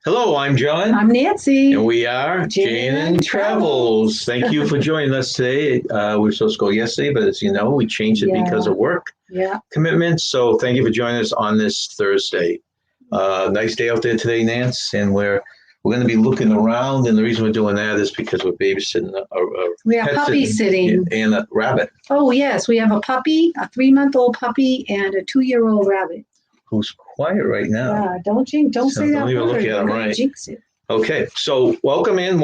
Hello, I'm John. I'm Nancy. And we are J&N Travels. Thank you for joining us today. We were supposed to go yesterday, but as you know, we changed it because of work commitments. So thank you for joining us on this Thursday. Nice day out there today, Nance, and we're going to be looking around. And the reason we're doing that is because we're babysitting we are puppy sitting and a rabbit. Oh yes, we have a puppy, a 3-month-old puppy, and a 2-year-old rabbit. Who's quiet right now? Yeah, don't say that. Don't even look at him, right? Jinx it. Okay, so welcome in.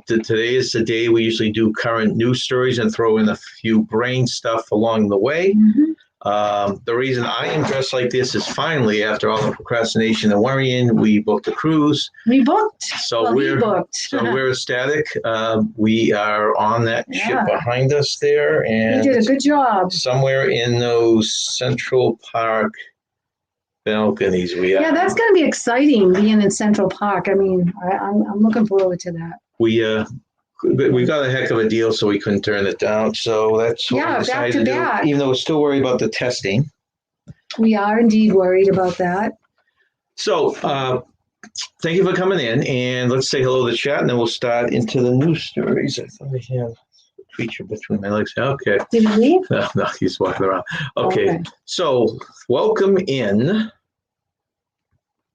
Today is the day we usually do current news stories and throw in a few brain stuff along the way. Mm-hmm. The reason I am dressed like this is finally, after all the procrastination and worrying, we booked a cruise. We booked. So we're ecstatic. We are on that ship behind us there, and we did a good job. Somewhere in those Central Park balconies we are. Yeah, that's going to be exciting, being in Central Park. I mean, I'm looking forward to that. We got a heck of a deal, so we couldn't turn it down. So that's what we decided to do. Even though we're still worried about the testing. We are indeed worried about that. So thank you for coming in, and let's say hello to the chat, and then we'll start into the news stories. I thought I had a creature between my legs. Okay. Did he leave? No, he's walking around. Okay. So welcome in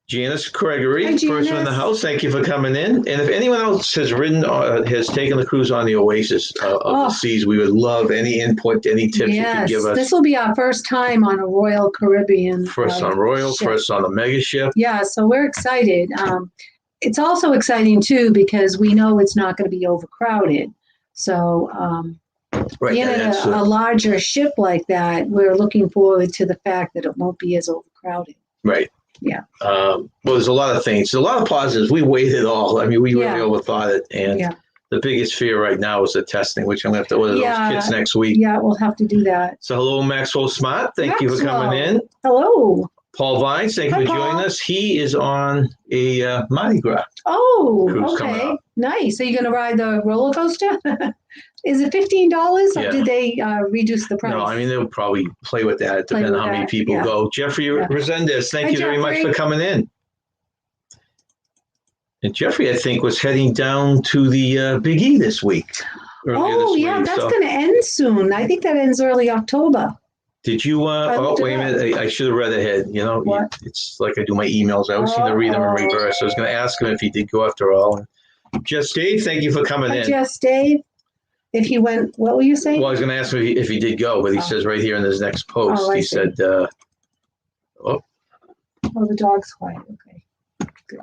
Janice Gregory, first one in the house. Thank you for coming in. And if anyone else has taken the cruise on the Oasis of the Seas, we would love any input, any tips you can give us. This will be our first time on a Royal Caribbean. First on Royal, ship. First on the mega ship. Yeah, so we're excited. It's also exciting, too, because we know it's not going to be overcrowded. So being in a larger ship like that, we're looking forward to the fact that it won't be as overcrowded. Right. Yeah. Well, there's a lot of things. There's a lot of positives. We weighed it all. I mean, we really overthought it. And the biggest fear right now is the testing, which I'm going to have to order those kits next week. Yeah, we'll have to do that. So hello, Maxwell Smart. Thank you for coming in. Hello. Paul Vines, thank you for joining us. He is on a Mardi Gras. Oh, okay. Nice. Are you going to ride the roller coaster? Is it $15 or did they reduce the price? No, I mean, they'll probably play with that depending on how many people go. Jeffrey Resendez, thank you very much for coming in. And Jeffrey, I think, was heading down to the Big E this week. That's going to end soon. I think that ends early October. Did you, wait a minute, I should have read ahead. You know, it's like I do my emails. I always seem to read them in reverse. I was going to ask him if he did go after all. Just Dave, thank you for coming in. Just Dave. If he went, what were you saying? Well, I was going to ask him if he did go, but he says right here in his next post, he said, the dog's quiet. Okay. Good.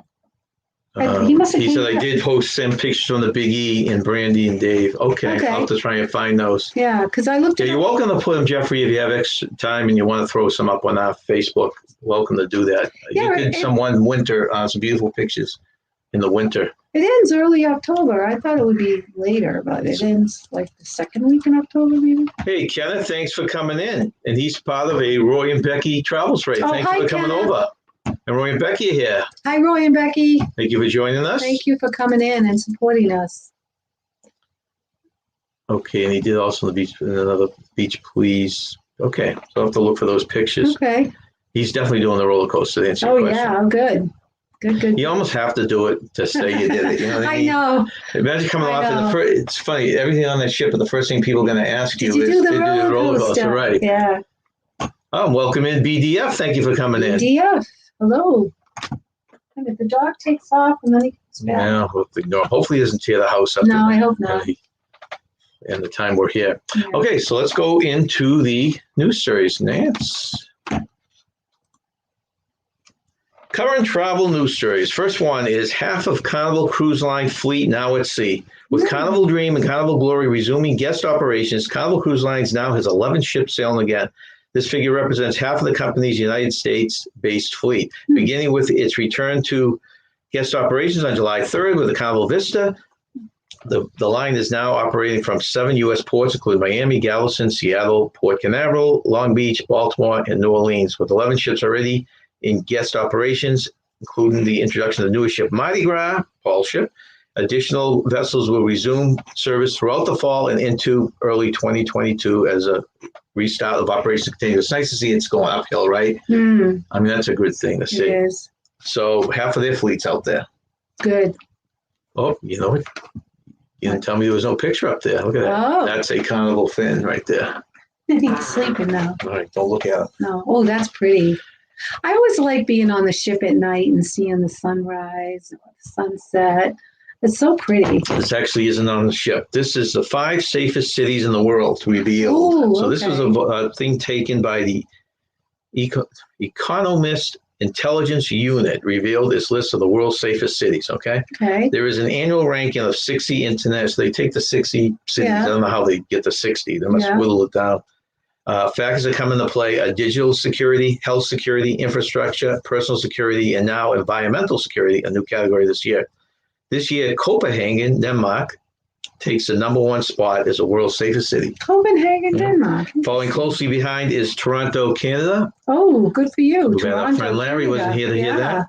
He said, I did post some pictures from the Big E and Brandy and Dave. Okay. I'll have to try and find those. Yeah, because I looked at you're welcome to put them, Jeffrey, if you have extra time and you want to throw some up on our Facebook. Welcome to do that. You did some beautiful pictures in the winter. It ends early October. I thought it would be later, but it ends like the second week in October, maybe. Hey, Kenneth, thanks for coming in. And he's part of a Roy and Becky Travels race. Thank you for coming over. And Roy and Becky are here. Hi, Roy and Becky. Thank you for joining us. Thank you for coming in and supporting us. Okay, and he did also another beach, please. Okay, so I'll have to look for those pictures. Okay. He's definitely doing the roller coaster to answer your question. Yeah, good. Good. You almost have to do it to say you did it. You know what I mean? I know. Imagine coming off it's funny, everything on that ship, but the first thing people are going to ask you is, did you do the roller coaster? Right. Yeah. Welcome in, BDF. Thank you for coming in. BDF. Hello. And if the dog takes off and then he comes back. Yeah, hopefully he doesn't tear the house up. No, I hope not. And the time we're here. Yeah. Okay, so let's go into the news stories. Nance. Current travel news stories. First one is half of Carnival Cruise Line fleet now at sea. With Carnival Dream and Carnival Glory resuming guest operations, Carnival Cruise Lines now has 11 ships sailing again. This figure represents half of the company's United States-based fleet, beginning with its return to guest operations on July 3rd with the Carnival Vista. The line is now operating from 7 U.S. ports, including Miami, Galveston, Seattle, Port Canaveral, Long Beach, Baltimore, and New Orleans, with 11 ships already in guest operations, including the introduction of the newest ship, Mardi Gras, Paul's ship. Additional vessels will resume service throughout the fall and into early 2022 as a restart of operations continues. It's nice to see it's going uphill, right? I mean, that's a good thing to see. It is. So half of their fleet's out there. Good. Oh, you know what? You didn't tell me there was no picture up there. Look at that. Oh. That's a carnival fin right there. He's sleeping now. All right, don't look at it. No. Oh, that's pretty. I always like being on the ship at night and seeing the sunrise, or the sunset. It's so pretty. This actually isn't on the ship. This is the 5 safest cities in the world revealed. Ooh, so this was okay. a thing taken by the Economist Intelligence Unit, revealed this list of the world's safest cities. Okay. Okay. There is an annual ranking of 60 international. So they take the 60 cities. Yeah. I don't know how they get to 60. They must whittle it down. Factors that come into play are digital security, health security, infrastructure, personal security, and now environmental security, a new category this year. This year, Copenhagen, Denmark, takes the #1 spot as the world's safest city. Copenhagen, Denmark. Following closely behind is Toronto, Canada. Oh, good for you. We've had our friend Larry wasn't here to hear that.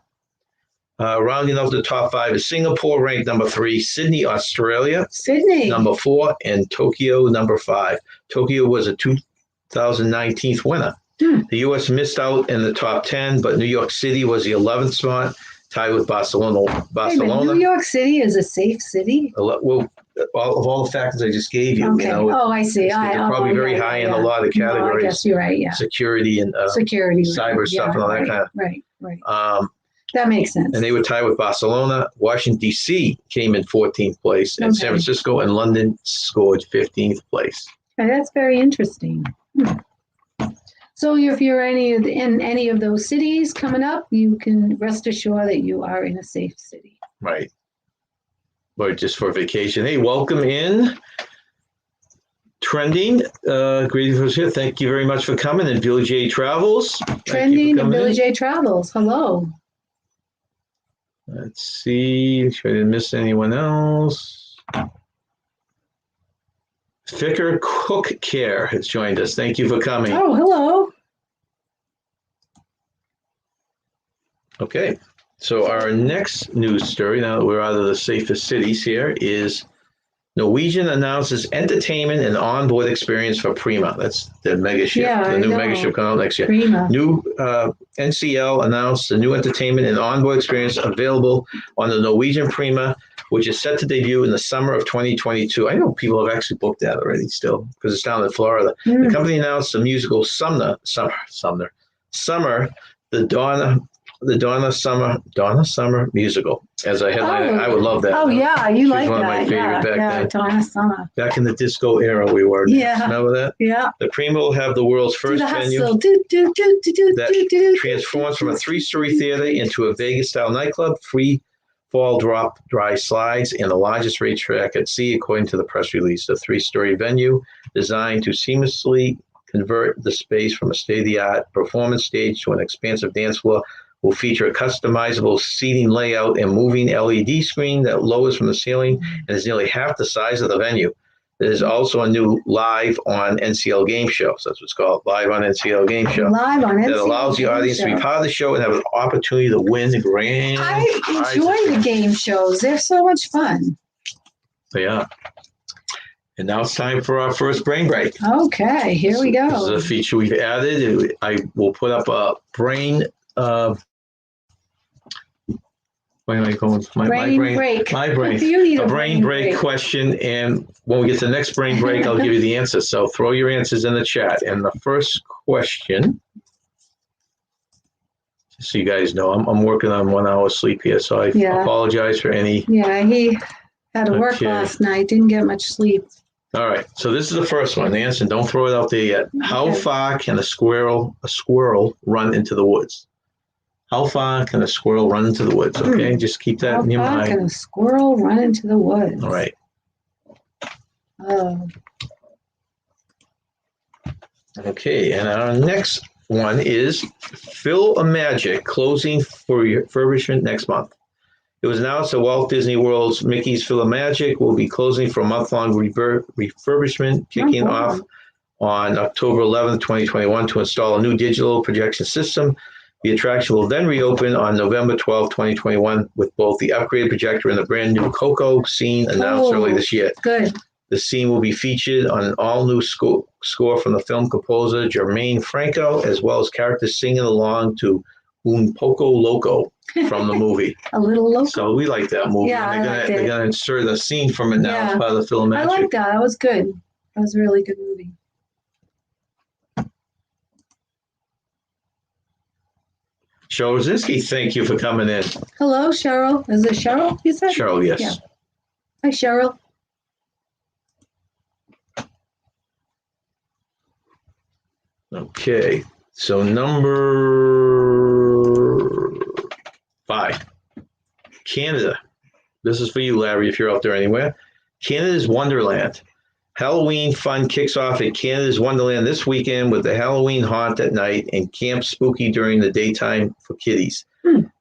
Rounding off the top 5 is Singapore, ranked #3, Sydney, Australia, Sydney, #4, and Tokyo, #5. Tokyo was a 2019 winner. The U.S. missed out in the top 10, but New York City was the 11th spot, tied with Barcelona. New York City is a safe city? Well, all the factors I just gave you. Okay. You know, I see. They're probably very high in a lot of categories. I guess you're right, yeah. Security and cyber stuff and all that kind of. Right. That makes sense. And they were tied with Barcelona. Washington, D.C. came in 14th place, and San Francisco and London scored 15th place. Okay, that's very interesting. So if you're in any of those cities coming up, you can rest assured that you are in a safe city. Right. Or just for vacation. Hey, welcome in. Trending. Greetings here. Thank you very much for coming. And Billy J. Travels. Trending and Billy J. Travels. Hello. Let's see. Make sure I didn't miss anyone else. Vicar Cook Care has joined us. Thank you for coming. Oh, hello. Okay. So our next news story, now that we're out of the safest cities here, is Norwegian announces entertainment and onboard experience for Prima. That's the mega ship, the new mega ship coming out next year. Prima. New NCL announced the new entertainment and onboard experience available on the Norwegian Prima, which is set to debut in the summer of 2022. I know people have actually booked that already still because it's down in Florida. The company announced the musical Summer, the Donna Summer musical as a headline. I would love that. Oh, yeah, you like that. One of my favorite back then. Donna Summer. Back in the disco era, we were. Yeah. Remember that? Yeah. The Prima will have the world's first venue that transforms from a 3-story theater into a Vegas-style nightclub, free fall drop dry slides, and the largest racetrack at sea, according to the press release. The 3-story venue designed to seamlessly convert the space from a state-of-the-art performance stage to an expansive dance floor will feature a customizable seating layout and moving LED screen that lowers from the ceiling and is nearly half the size of the venue. There's also a new live on NCL game show. So that's what's called live on NCL game show. Live on NCL that allows the audience to be part of the show and have an opportunity to win the grand. I enjoy the game shows. They're so much fun. Yeah. And now it's time for our first brain break. Okay, here we go. This is a feature we've added. I will put up a brain. Where am I going? My brain break. My brain. You need a brain break question. And when we get to the next brain break, I'll give you the answer. So throw your answers in the chat. And the first question, just so you guys know, I'm working on 1 hour sleep here. So I apologize for any. Yeah, he had to work last night. Didn't get much sleep. All right. So this is the first one. The answer, don't throw it out there yet. Okay. How far can a squirrel run into the woods? How far can a squirrel run into the woods? Okay, just keep that in your mind. How far can a squirrel run into the woods? All right. Okay, and our next one is Phil-O-Magic closing for refurbishment next month. It was announced that Walt Disney World's Mickey's Phil-O-Magic will be closing for a month-long refurbishment, kicking off on October 11th, 2021 to install a new digital projection system. The attraction will then reopen on November 12, 2021 with both the upgraded projector and the brand new Coco scene announced early this year. Good. The scene will be featured on an all-new score from the film composer Jermaine Franco, as well as characters singing along to Un Poco Loco from the movie. A little local. So we like that movie. Yeah, and they're going to insert a scene from it now as part of the film. I like that. That was good. That was a really good movie. Cheryl Rosinski, thank you for coming in. Hello, Cheryl. Is it Cheryl, you said? Cheryl, yes. Yeah. Hi, Cheryl. Okay, so number 5, Canada. This is for you, Larry, if you're out there anywhere. Canada's Wonderland. Halloween fun kicks off at Canada's Wonderland this weekend with the Halloween haunt at night and Camp Spooky during the daytime for kiddies.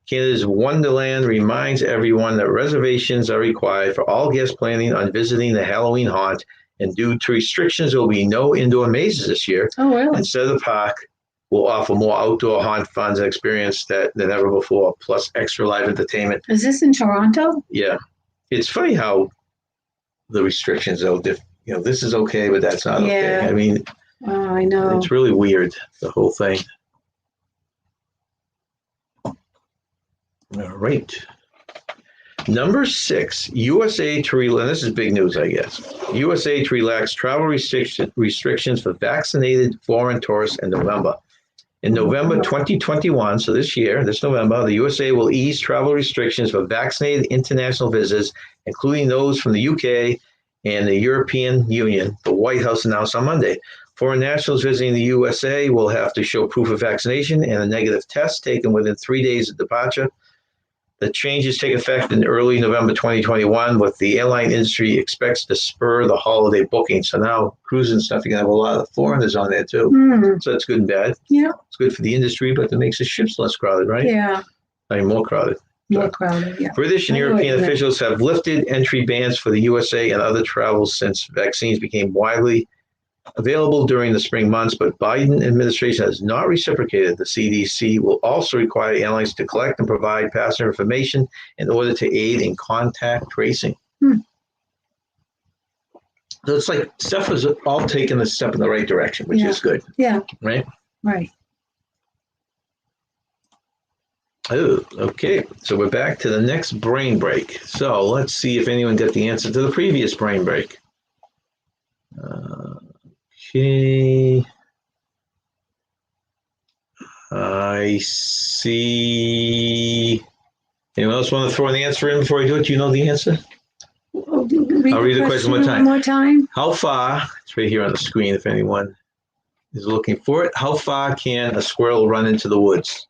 Canada's Wonderland reminds everyone that reservations are required for all guests planning on visiting the Halloween haunt, and due to restrictions, there will be no indoor mazes this year. Oh, really? Instead, the park will offer more outdoor haunt fun and experience than ever before, plus extra live entertainment. Is this in Toronto? Yeah. It's funny how the restrictions are different. You know, this is okay, but that's not okay. I mean, I know. It's really weird, the whole thing. All right. Number 6, USA to relax. This is big news, I guess. USA to relax travel restrictions for vaccinated foreign tourists in November. In November 2021, so this November, the USA will ease travel restrictions for vaccinated international visitors, including those from the UK and the European Union, the White House announced on Monday. Foreign nationals visiting the USA will have to show proof of vaccination and a negative test taken within 3 days of departure. The changes take effect in early November 2021, with the airline industry expects to spur the holiday booking. So now cruises and stuff, you're going to have a lot of foreigners on there too. So that's good and bad. Yeah. It's good for the industry, but it makes the ships less crowded, right? Yeah. I mean, more crowded. More crowded, yeah. British and European officials have lifted entry bans for the USA and other travels since vaccines became widely available during the spring months, but Biden administration has not reciprocated. The CDC will also require airlines to collect and provide passenger information in order to aid in contact tracing. So it's like stuff is all taking a step in the right direction, which is good. Yeah. Right? Right. Oh, okay. So we're back to the next brain break. So let's see if anyone got the answer to the previous brain break. Okay. I see. Anyone else want to throw an answer in before I do it? Do you know the answer? I'll read the question one more time. How far, it's right here on the screen if anyone is looking for it. How far can a squirrel run into the woods?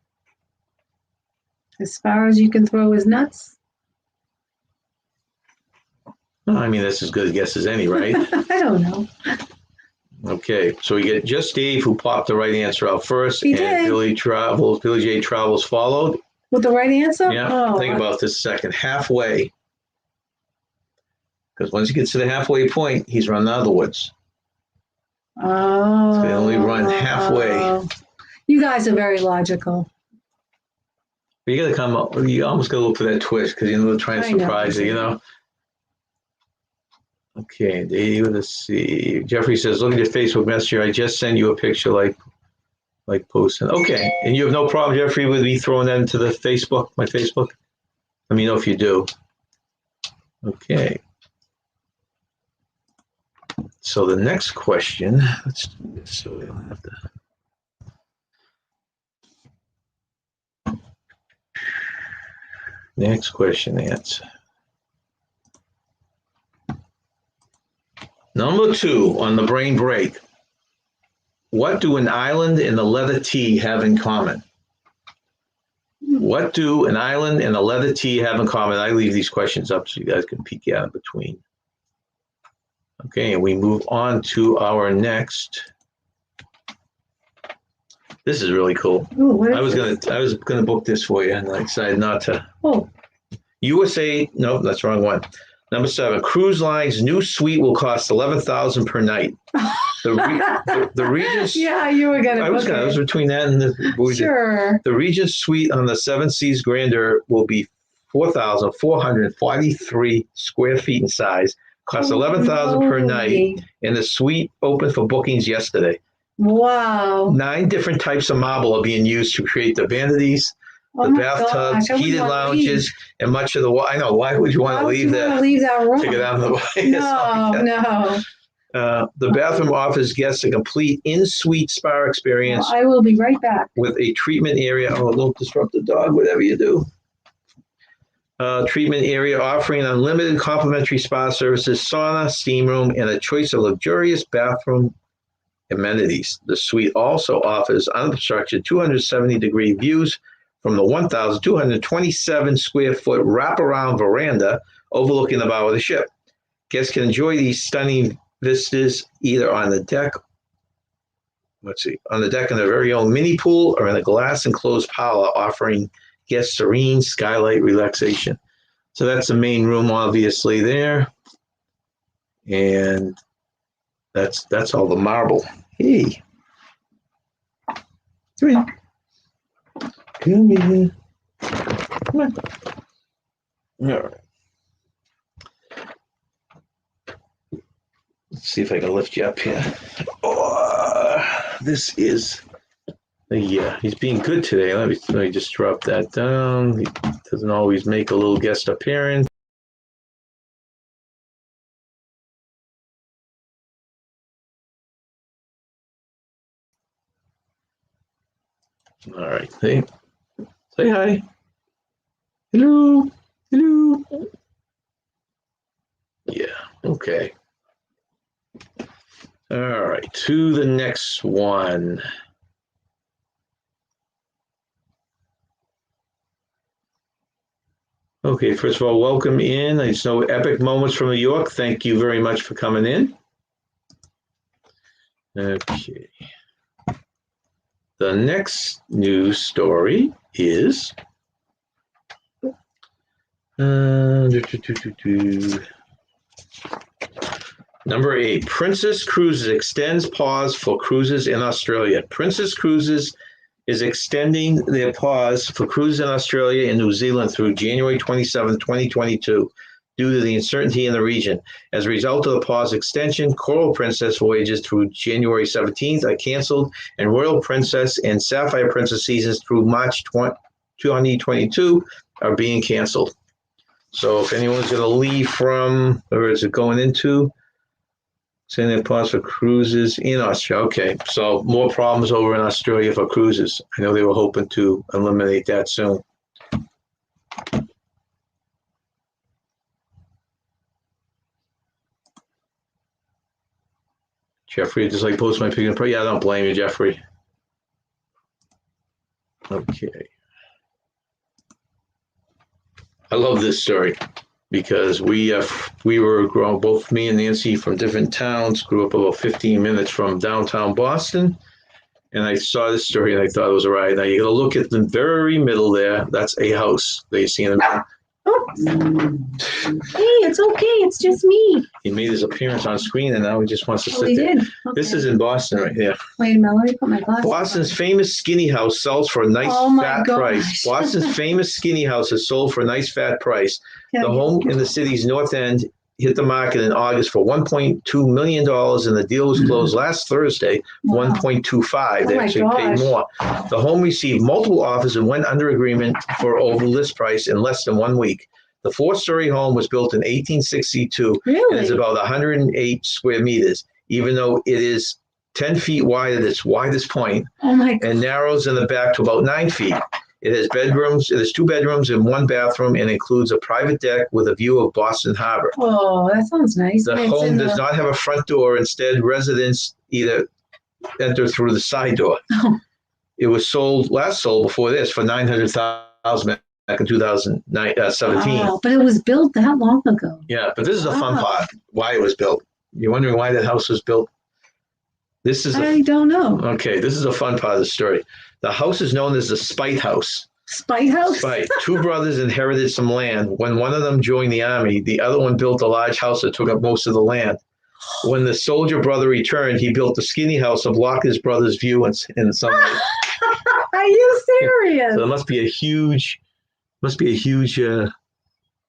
As far as you can throw his nuts? Well, I mean, that's as good a guess as any, right? I don't know. Okay, so we get just Dave who popped the right answer out first. He and did. Billy J. Travels followed. With the right answer? Yeah, oh, think about this a second. Halfway. Because once he gets to the halfway point, he's running out of the woods. Oh. So they only run halfway. You guys are very logical. But you got to come up, you almost got to look for that twist because you know they're trying to surprise you, you know? Okay, Dave, let's see. Jeffrey says, look at your Facebook Messenger. I just sent you a picture like posting. Okay, and you have no problem, Jeffrey, with me throwing that into the Facebook, my Facebook? Let me know if you do. Okay. So the next question, let's do this so we don't have to. Next question answer. Number 2 on the brain break. What do an island and the letter T have in common? What do an island and a letter T have in common? I leave these questions up so you guys can peek out in between. Okay, and we move on to our next. This is really cool. Ooh, I was gonna book this for you, and I decided not to. Oh. USA. No, that's the wrong one. Number 7. Cruise Line's new suite will cost $11,000 per night. The Regent's. Yeah, you were gonna. I was between that and the. Sure. The Regent's suite on the Seven Seas Grandeur will be 4,443 square feet in size. Cost $11,000 per night, and the suite opened for bookings yesterday. Wow. 9 different types of marble are being used to create the vanities, the bathtub, heated lounges, and much of the. I know. Why would you want to leave that? Leave that room? To get out of the way. No. The bathroom offers guests a complete in-suite spa experience. Well, I will be right back. With a treatment area. Oh, don't disrupt the dog, whatever you do. Treatment area offering unlimited complimentary spa services, sauna, steam room, and a choice of luxurious bathroom amenities. The suite also offers unobstructed 270-degree views from the 1,227 square foot wraparound veranda overlooking the bow of the ship. Guests can enjoy these stunning vistas either on the deck, on the deck in their very own mini pool or in a glass enclosed parlor offering guests serene skylight relaxation. So that's the main room, obviously, there. And that's all the marble. Hey. Come here. Come here. Come on. All right. Let's see if I can lift you up here. Oh, this is he's being good today. Let me just drop that down. He doesn't always make a little guest appearance. All right. Say hi. Hello. Hello. Yeah. Okay. All right. To the next one. Okay. First of all, welcome in. I just know Epic Moments from New York. Thank you very much for coming in. Okay. The next news story is number 8. Princess Cruises extends pause for cruises in Australia. Princess Cruises is extending their pause for cruises in Australia and New Zealand through January 27, 2022, due to the uncertainty in the region. As a result of the pause extension, Coral Princess voyages through January 17th are canceled, and Royal Princess and Sapphire Princess seasons through March 2022 are being canceled. So if anyone's going to leave from, where is it going into? Saying they pause for cruises in Australia. Okay, so more problems over in Australia for cruises. I know they were hoping to eliminate that soon. Jeffrey, just like post my pig and pray. Yeah, I don't blame you, Jeffrey. Okay. I love this story because we were grown, both me and Nancy, from different towns, grew up about 15 minutes from downtown Boston. And I saw this story and I thought it was a ride. Now you got to look at the very middle there. That's a house that you see in the middle. Hey, it's okay. It's just me. He made his appearance on screen and now he just wants to sit there. Did. Okay. This is in Boston right here. Wait a minute. Let me put my glasses Boston's famous skinny house sells for a nice fat price. Boston's famous skinny house is sold for a nice fat price. The home in the city's north end hit the market in August for $1.2 million, and the deal was closed last Thursday, wow. $1.25. They actually paid more. The home received multiple offers and went under agreement for over list price in less than 1 week. The 4-story home was built in 1862 and is about 108 square meters, even though it is 10 feet wide at its widest point and narrows in the back to about 9 feet. It has bedrooms. It has 2 bedrooms and 1 bathroom and includes a private deck with a view of Boston Harbor. Oh, that sounds nice. The home does not have a front door. Instead, residents either enter through the side door. Oh. It was sold before this for $900,000 back in 2017. Wow, but it was built that long ago. Yeah, but this is the fun part, why it was built. You're wondering why that house was built? I don't know. Okay, this is a fun part of the story. The house is known as the Spite House. Spite House? Spite. 2 brothers inherited some land. When one of them joined the army, the other one built a large house that took up most of the land. When the soldier brother returned, he built a skinny house to block his brother's view in sunlight. Are you serious? So there must be a huge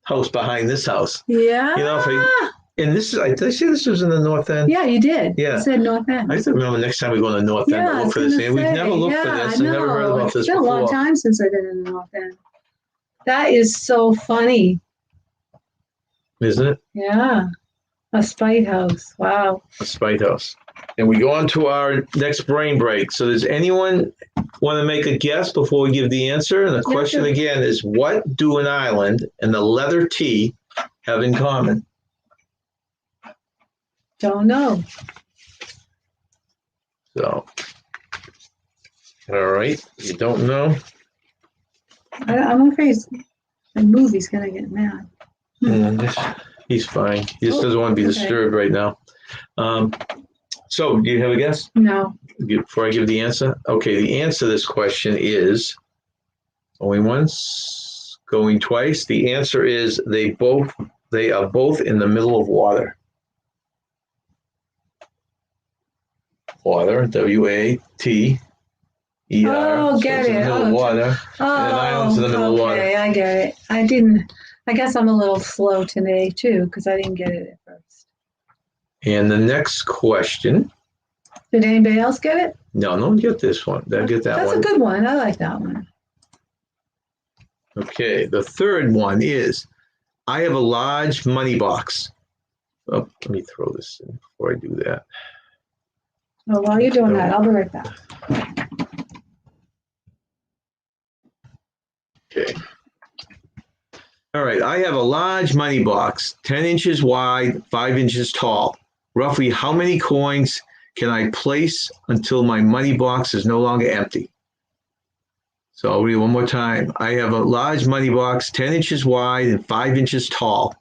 house behind this house. Yeah. You know, And this is, did I say this was in the North End? Yeah, you did. Yeah. You said North End. I have to remember next time we go to the North End to look for this. And we've never looked for this. I never heard about this before. It's been a long time since I've been in the North End. That is so funny. Isn't it? Yeah. A spite house. Wow. A spite house. And we go on to our next brain break. So does anyone want to make a guess before we give the answer? And the question again is, what do an island and the letter T have in common? Don't know. So, all right. You don't know? I'm afraid the movie's going to get mad. He's fine. He just doesn't want to be disturbed right now. So, do you have a guess? No. Before I give the answer? Okay, the answer to this question is going once, going twice. The answer is they are both in the middle of water. Water, W-A-T-E-R. Oh, get it. In the middle of water. Oh, and an island's in the middle of water. Okay, I get it. I guess I'm a little slow today, too, because I didn't get it at first. And the next question. Did anybody else get it? No one get this one. They'll get that one. That's a good one. I like that one. Okay, the third one is, I have a large money box. Oh, let me throw this in before I do that. Well, while you're doing that, I'll be right back. Okay. All right, I have a large money box, 10 inches wide, 5 inches tall. Roughly how many coins can I place until my money box is no longer empty? So I'll read it one more time. I have a large money box, 10 inches wide and 5 inches tall.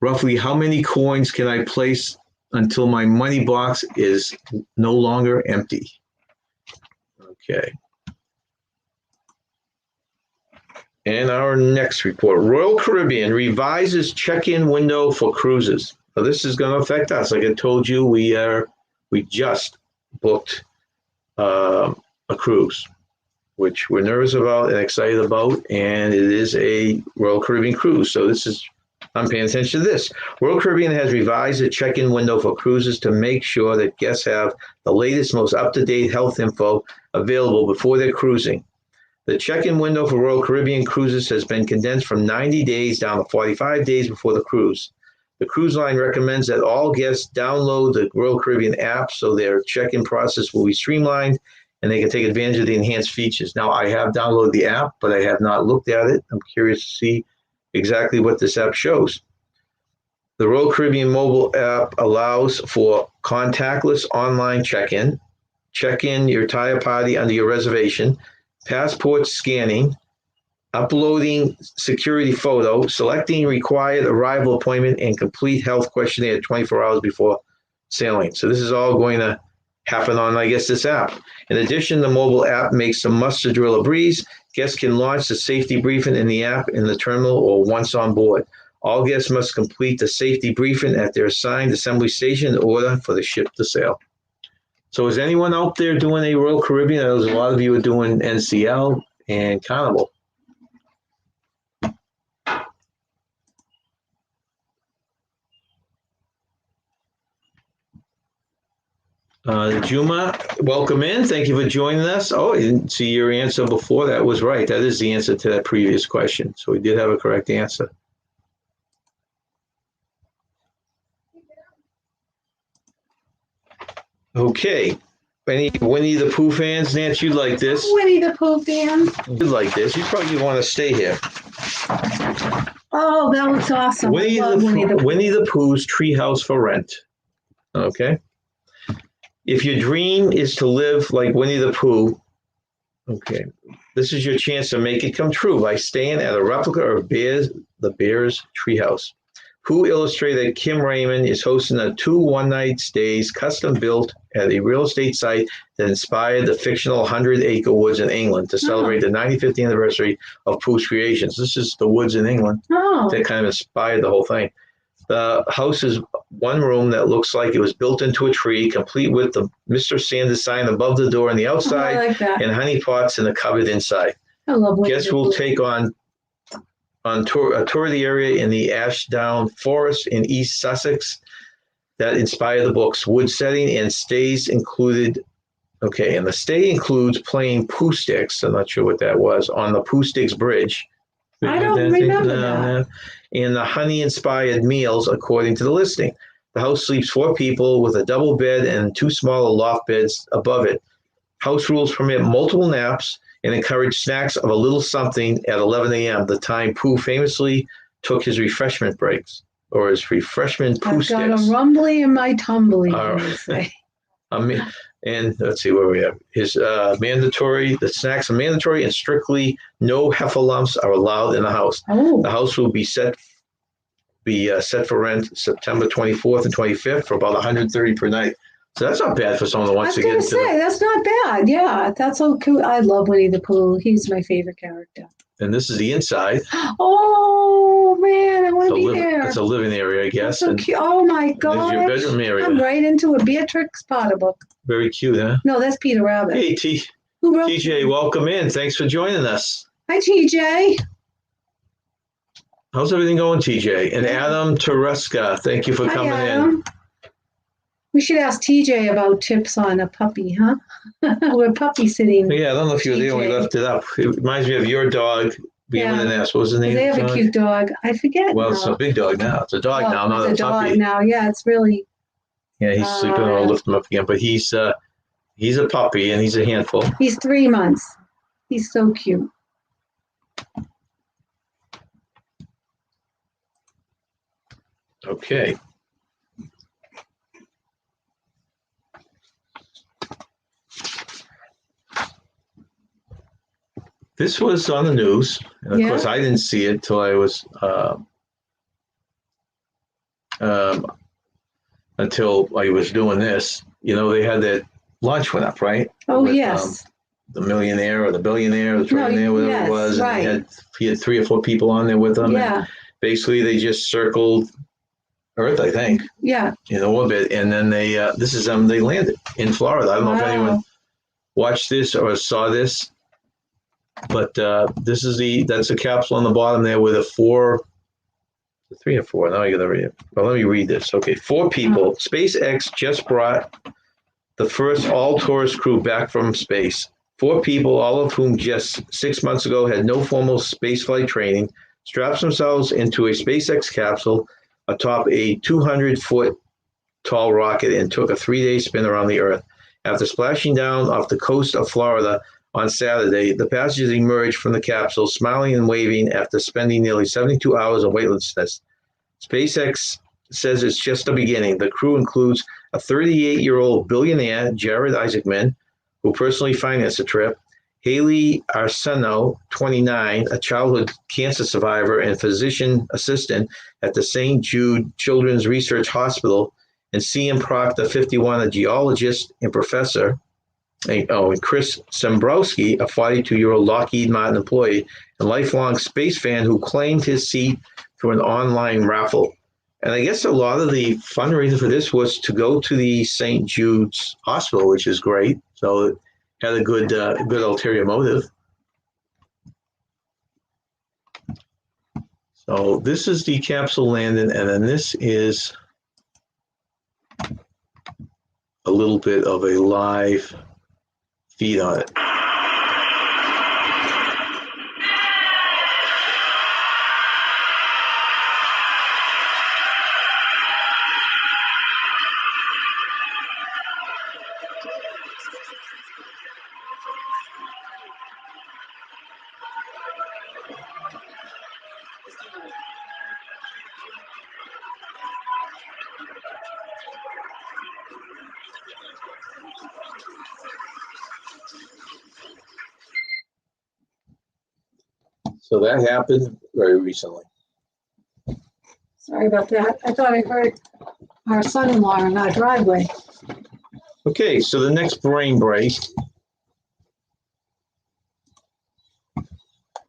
Roughly how many coins can I place until my money box is no longer empty? Okay. And our next report, Royal Caribbean revises check-in window for cruises. So this is going to affect us. Like I told you, we just booked a cruise, which we're nervous about and excited about, and it is a Royal Caribbean cruise. So I'm paying attention to this. Royal Caribbean has revised the check-in window for cruises to make sure that guests have the latest, most up-to-date health info available before they're cruising. The check-in window for Royal Caribbean cruises has been condensed from 90 days down to 45 days before the cruise. The cruise line recommends that all guests download the Royal Caribbean app so their check-in process will be streamlined and they can take advantage of the enhanced features. Now, I have downloaded the app, but I have not looked at it. I'm curious to see exactly what this app shows. The Royal Caribbean mobile app allows for contactless online check-in your entire party under your reservation, passport scanning, uploading security photo, selecting required arrival appointment, and complete health questionnaire 24 hours before sailing. So this is all going to happen on, I guess, this app. In addition, the mobile app makes a must to drill a breeze. Guests can launch the safety briefing in the app in the terminal or once on board. All guests must complete the safety briefing at their assigned assembly station in order for the ship to sail. So is anyone out there doing a Royal Caribbean? There's a lot of you are doing NCL and Carnival. Juma, welcome in. Thank you for joining us. Oh, I didn't see your answer before. That was right. That is the answer to that previous question. So we did have a correct answer. Okay. Any Winnie the Pooh fans? Nancy, you like this? Winnie the Pooh fan. You like this. You probably want to stay here. Oh, that looks awesome. Winnie the Pooh's Treehouse for Rent. Okay. If your dream is to live like Winnie the Pooh, okay, this is your chance to make it come true by staying at a replica of the Bears Treehouse. Pooh illustrator Kim Raymond is hosting a 2 one-night stays custom built at a real estate site that inspired the fictional 100-acre woods in England to celebrate the 95th anniversary of Pooh's creations. This is the woods in England that kind of inspired the whole thing. The house is one room that looks like it was built into a tree, complete with the Mr. Sanders sign above the door on the outside and honey pots in the cupboard inside. I love Winnie Guests will take on on a tour of the area in the Ashdown Forest in East Sussex that inspired the books. Wood setting and stays included. Okay, and the stay includes playing poo sticks. I'm not sure what that was on the poo sticks bridge. I don't remember that. And the honey-inspired meals, according to the listing. The house sleeps 4 people with a double bed and 2 smaller loft beds above it. House rules permit multiple naps and encourage snacks of a little something at 11 a.m., the time Pooh famously took his refreshment breaks, or his refreshment poo sticks. I've got a rumbly in my tumbly, you say. And let's see where we are. His the snacks are mandatory and strictly no heffalumps are allowed in the house. Oh. The house will be set for rent September 24th and 25th for about $130 per night. So that's not bad for someone who wants to get into that's not bad. Yeah, that's so cool. I love Winnie the Pooh. He's my favorite character. And this is the inside. Oh, man, I want to be there. It's a living area, I guess. That's so cute. Oh, my God. There's your bedroom area. I'm right into a Beatrix Potter book. Very cute, huh? No, that's Peter Rabbit. Hey, TJ, welcome in. Thanks for joining us. Hi, TJ. How's everything going, TJ? And Adam Tereska, thank you for coming in. We should ask TJ about tips on a puppy, huh? We're puppy sitting. Yeah, I don't know if you were there when we left it up. It reminds me of your dog being with an ass. What was his name? They have a cute dog. I forget. Well, it's a big dog now. It's a dog now, not a puppy. It's a dog now. Yeah, it's really. Yeah, he's sleeping. I'll lift him up again. But he's a puppy and he's a handful. He's 3 months. He's so cute. Okay. This was on the news, and of course I didn't see it till I was until I was doing this. You know, they had that launch went up, right? Oh, yes. The millionaire or the billionaire, the trillionaire, whatever it was. Right. And he had 3 or 4 people on there with him. Yeah. And basically, they just circled Earth, I think. Yeah. In orbit, and then they they landed in Florida. I don't know if anyone watched this or saw this. But that's a capsule on the bottom there with 3 or 4. Now I got to read it. Well, let me read this. Okay, 4 people. SpaceX just brought the first all-tourist crew back from space. 4 people, all of whom just 6 months ago had no formal spaceflight training, strapped themselves into a SpaceX capsule atop a 200-foot tall rocket and took a 3-day spin around the Earth. After splashing down off the coast of Florida on Saturday, the passengers emerged from the capsule smiling and waving after spending nearly 72 hours of weightlessness. SpaceX says it's just the beginning. The crew includes a 38-year-old billionaire, Jared Isaacman, who personally financed the trip, Haley Arsenault, 29, a childhood cancer survivor and physician assistant at the St. Jude Children's Research Hospital, and C.M. Proctor, 51, a geologist and professor, and Chris Sembrowski, a 42-year-old Lockheed Martin employee and lifelong space fan who claimed his seat through an online raffle. And I guess a lot of the fundraising for this was to go to the St. Jude's Hospital, which is great. So it had a good ulterior motive. So this is the capsule landing, and then this is a little bit of a live feed on it. So that happened very recently. Sorry about that. I thought I heard our son-in-law in our driveway. Okay, so the next brain break.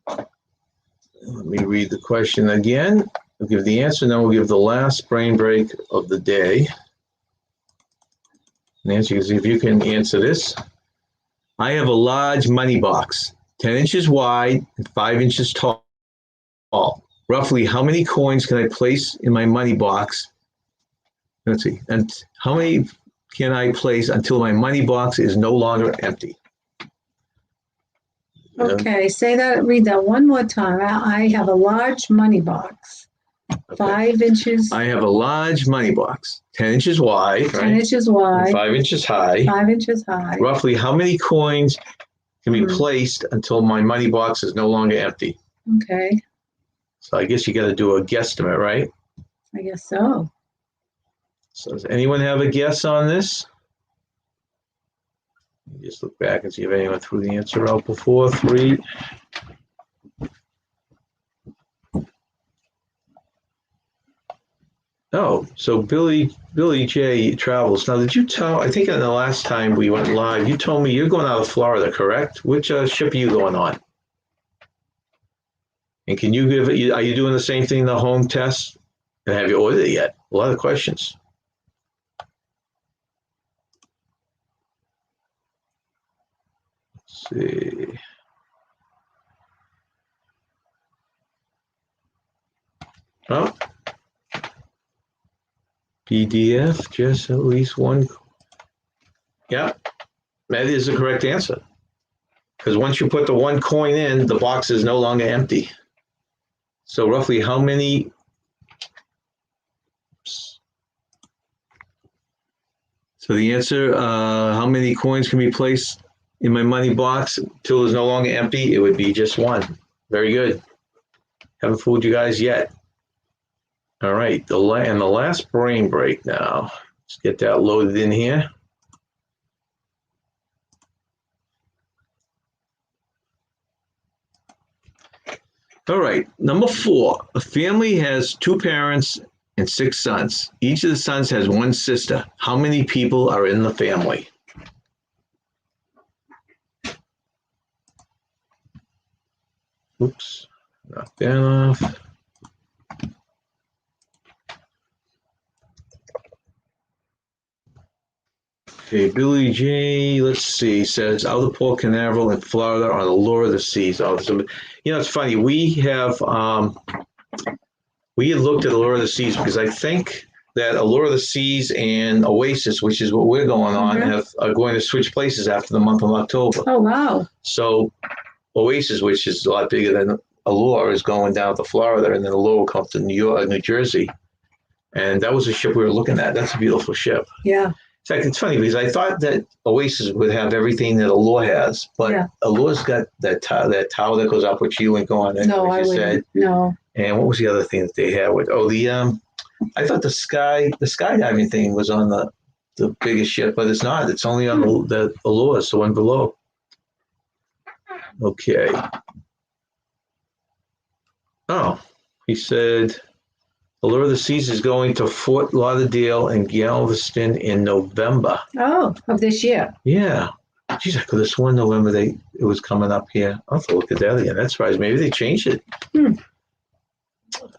Let me read the question again. We'll give the answer, then we'll give the last brain break of the day. Nancy, if you can answer this. I have a large money box, 10 inches wide and 5 inches tall. roughly how many coins can I place in my money box? Let's see. And how many can I place until my money box is no longer empty? Okay, read that one more time. I have a large money box, Okay. 5 inches. I have a large money box, 10 inches wide, 10 inches wide, 5 inches high. 5 inches high. Roughly how many coins can be placed until my money box is no longer empty? Okay. So I guess you got to do a guesstimate, right? I guess so. So does anyone have a guess on this? Just look back and see if anyone threw the answer out before. 3. Oh, so Billy J. Travels. Now, did you tell, I think in the last time we went live, you told me you're going out of Florida, correct? Which ship are you going on? And can you are you doing the same thing, the home test? And have you ordered it yet? A lot of questions. Let's see. Oh. PDF, just at least one. Yeah, that is the correct answer. Because once you put the one coin in, the box is no longer empty. So roughly how many? So the answer, how many coins can be placed in my money box until it's no longer empty? It would be just one. Very good. Haven't fooled you guys yet. All right, and the last brain break now. Let's get that loaded in here. All right, number 4. A family has 2 parents and 6 sons. Each of the sons has 1 sister. How many people are in the family? Oops, knock that off. Okay, Billy J, let's see, says out of Port Canaveral in Florida on the Allure of the Seas. It's funny. We had looked at Allure of the Seas because I think that Allure of the Seas and Oasis, which is what we're going on, are going to switch places after the month of October. Oh, wow. So Oasis, which is a lot bigger than Allure, is going down to Florida, and then Allure will come to New Jersey. And that was a ship we were looking at. That's a beautiful ship. Yeah. In fact, it's funny because I thought that Oasis would have everything that Allure has, but Allure's got that tower that goes up, which you ain't going on. No, I wouldn't. No. And what was the other thing that they had? I thought the skydiving thing was on the biggest ship, but it's not. It's only on the Allure, so one below. Okay. Oh, he said Allure of the Seas is going to Fort Lauderdale and Galveston in November. Oh, of this year. Yeah. Geez, I could have sworn November it was coming up here. I'll have to look at that again. That's surprised. Maybe they changed it.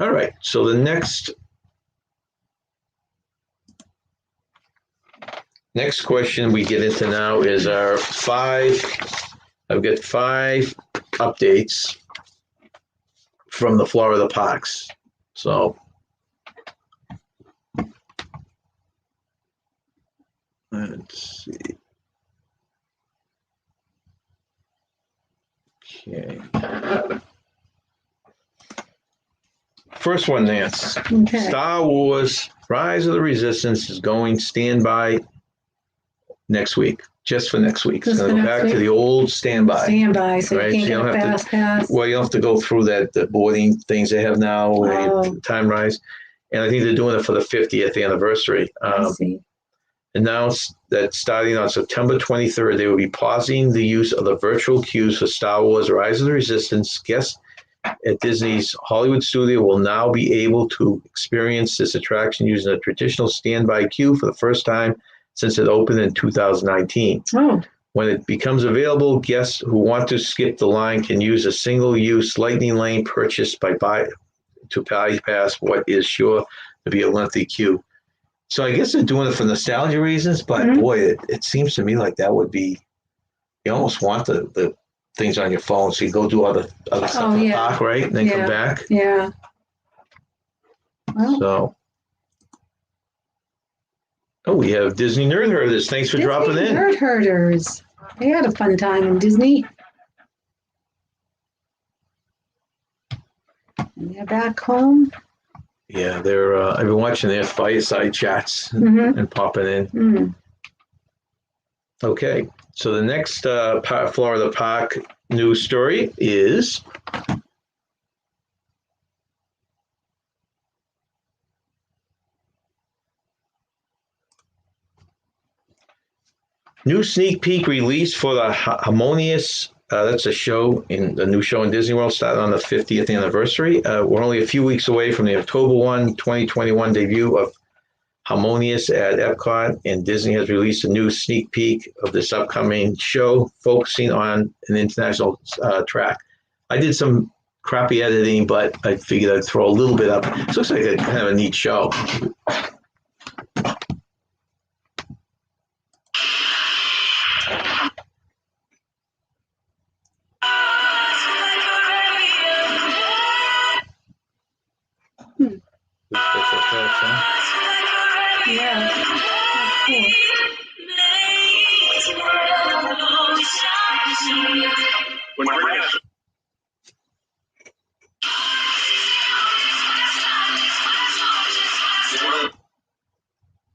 All right. So the next question we get into now is our 5. I've got 5 updates from the Florida parks. So let's see. Okay. First one, Nance. Okay. Star Wars Rise of the Resistance is going standby next week. Just for next week. It's going to go back to the old standby. Standby, so right? You can't get a fast pass. Well, you don't have to go through the boarding things they have now, Time Rise. And I think they're doing it for the 50th anniversary. I see. Announced that starting on September 23rd, they will be pausing the use of the virtual queues for Star Wars Rise of the Resistance. Guests at Disney's Hollywood studio will now be able to experience this attraction using a traditional standby queue for the first time since it opened in 2019. Oh. When it becomes available, guests who want to skip the line can use a single-use lightning lane purchased to bypass what is sure to be a lengthy queue. So I guess they're doing it for nostalgia reasons, but boy, it seems to me like that would be, you almost want the things on your phone so you go do other stuff in the park, right? And then come back. Yeah. Wow. So, oh, we have Disney Nerd Herders. Thanks for dropping in. Nerd Herders. They had a fun time in Disney. And they're back home. Yeah, they're. I've been watching their fireside chats and popping in. Mm-hmm. Okay, so the next Florida Park news story is new sneak peek release for the Harmonious. That's a show the new show in Disney World started on the 50th anniversary. We're only a few weeks away from the October 1, 2021 debut of Harmonious at Epcot, and Disney has released a new sneak peek of this upcoming show focusing on an international track. I did some crappy editing, but I figured I'd throw a little bit up. It looks like a kind of a neat show. Special effects, huh? Yeah, that's cool.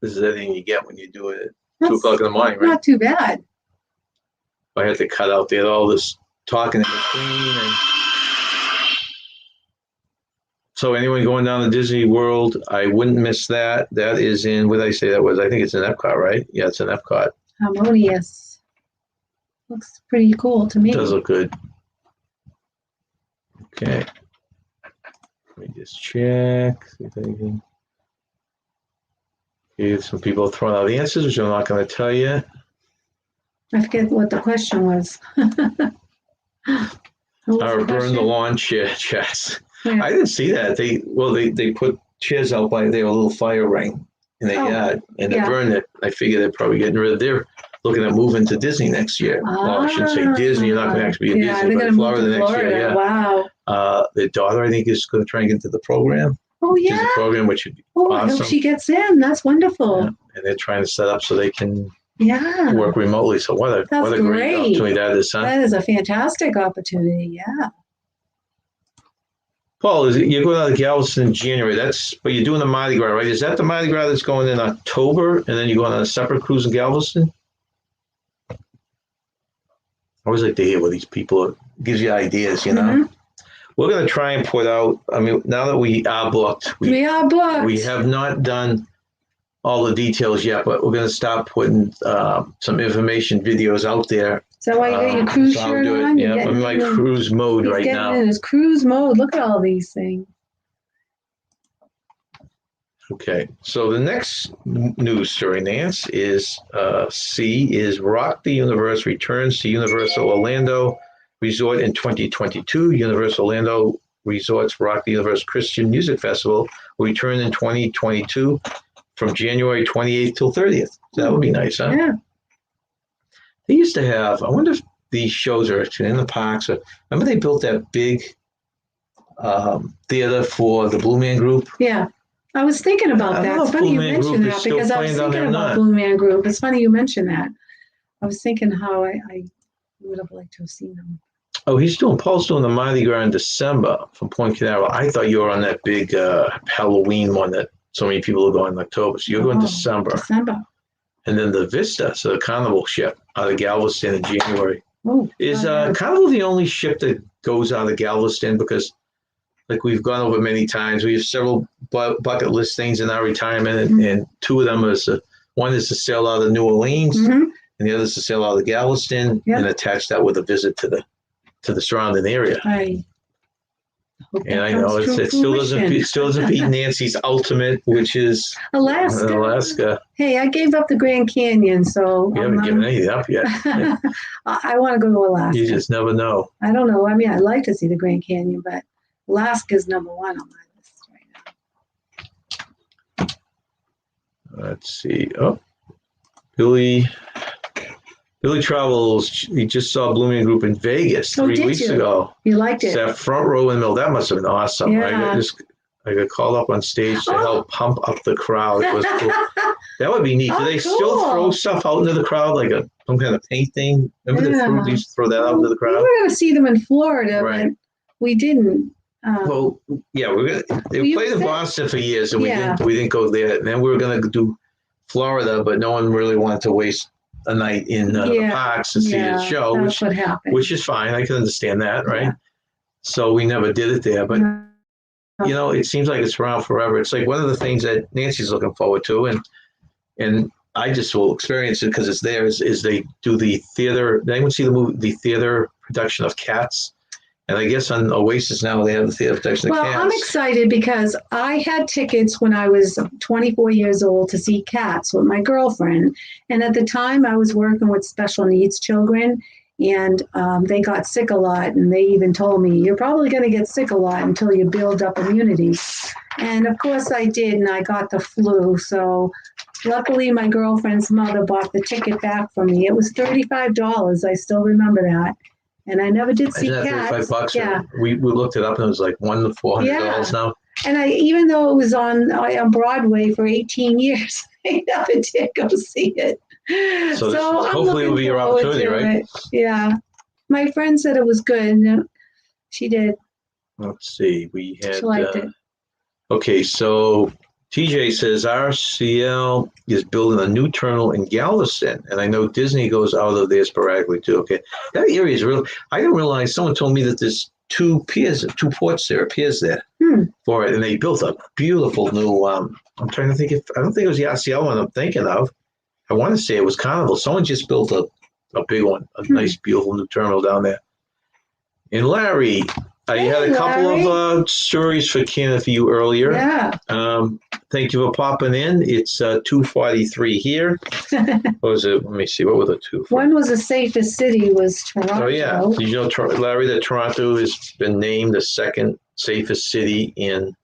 This is everything you get when you do it at 2 o'clock in the morning, right? Not too bad. I had to cut out there all this talking in between. And so anyone going down to Disney World, I wouldn't miss that. That is in, what did I say that was? I think it's in Epcot, right? Yeah, it's in Epcot. Harmonious. Looks pretty cool to me. It does look good. Okay. Let me just check. See if anything. Okay, some people are throwing out answers, which I'm not going to tell you. I forget what the question was. Or burn the lawn chairs. Yeah. I didn't see that. They put chairs out by they have a little fire ring in the yard, and they burned it. I figure they're probably getting rid of. They're looking at moving to Disney next year. Well, I shouldn't say Disney. You're not going to actually be in Disney, but Florida next year. Yeah. Wow. Their daughter, I think, is going to try and get into the program. Oh yeah. Disney program, which would be awesome. I hope she gets in. That's wonderful. Yeah. And they're trying to set up so they can Yeah. work remotely. So what a great opportunity that is, huh? That is a fantastic opportunity. Yeah. Paul, you're going out to Galveston in January. But you're doing the Mardi Gras, right? Is that the Mardi Gras that's going in October, and then you're going on a separate cruise in Galveston? I always like to hear what these people are, gives you ideas, you know? Mm-hmm. We're going to try and put out, I mean, now that we are booked. We have not done all the details yet, but we're going to start putting some information videos out there. So why you got your cruise shirt on? Yeah, I'm in my cruise mode right now. He's in his cruise mode. Look at all these things. Okay, so the next news story, Nance, is Rock the Universe returns to Universal Orlando Resort in 2022. Universal Orlando Resort's Rock the Universe Christian Music Festival will return in 2022 from January 28th till 30th. So that would be nice, huh? Yeah. They used to have, I wonder if these shows are actually in the parks. Remember they built that big theater for the Blue Man Group? Yeah. I was thinking about that. It's funny you mentioned that because I was thinking about Blue Man Group. It's funny you mentioned that. I was thinking how I would have liked to have seen them. Oh, Paul's doing the Mardi Gras in December from Point Canaveral. I thought you were on that big Halloween one that so many people are going in October. So you're going December. And then the Vista, so the Carnival ship out of Galveston in January. Is Carnival the only ship that goes out of Galveston? Because like we've gone over many times, we have several bucket list things in our retirement, and two of them is one is to sail out of New Orleans, and the other is to sail out of Galveston and attach that with a visit to the surrounding area. And I know it still doesn't beat Nancy's ultimate, which is Alaska. Hey, I gave up the Grand Canyon, so you haven't given anything up yet. I want to go to Alaska. You just never know. I don't know. I mean, I'd like to see the Grand Canyon, but Alaska's number one on my list right now. Let's see. Oh, Billy Travels, he just saw Blue Man Group in Vegas 3 weeks ago. You liked it? That front row in the middle, that must have been awesome. Yeah. I I got called up on stage to help pump up the crowd. It was cool. That would be neat. Do they still throw stuff out into the crowd, like some kind of paint thing? Remember they used to throw that out into the crowd? We were going to see them in Florida, but we didn't. Well, yeah, they played in Boston for years, and we didn't go there. And then we were going to do Florida, but no one really wanted to waste a night in the parks to see the show, which is fine. I can understand that, right? Yeah. So we never did it there, but you know, it seems like it's around forever. It's like one of the things that Nancy's looking forward to, and I just will experience it because it's there. Is they do the theater? Did anyone see the theater production of Cats? And I guess on Oasis now they have the theater production of Cats. Well, I'm excited because I had tickets when I was 24 years old to see Cats with my girlfriend, and at the time I was working with special needs children. And they got sick a lot, and they even told me, you're probably going to get sick a lot until you build up immunity. And of course I did, and I got the flu. So luckily my girlfriend's mother bought the ticket back for me. It was $35. I still remember that. And I never did see Cats. $35. Yeah. We looked it up, and it was like $100 to $400 now. And even though it was on Broadway for 18 years, I never did go see it. So hopefully it will be your opportunity, right? Yeah. My friend said it was good. She did. Let's see. We had. She liked it. Okay, so TJ says RCL is building a new terminal in Galveston, and I know Disney goes out of there sporadically too. Okay, that area is real. I didn't realize. Someone told me that there's two ports there, piers there for it, and they built a beautiful new. I'm trying to think I don't think it was the RCL one I'm thinking of. I want to say it was Carnival. Someone just built a big one, a nice, beautiful new terminal down there. And Larry, you had a couple of stories for Canada for you earlier. Yeah. Thank you for popping in. It's 2:43 here. What was it? Let me see. What were the two? One was the safest city was Toronto. Oh, yeah. Did you know, Larry, that Toronto has been named the second safest city in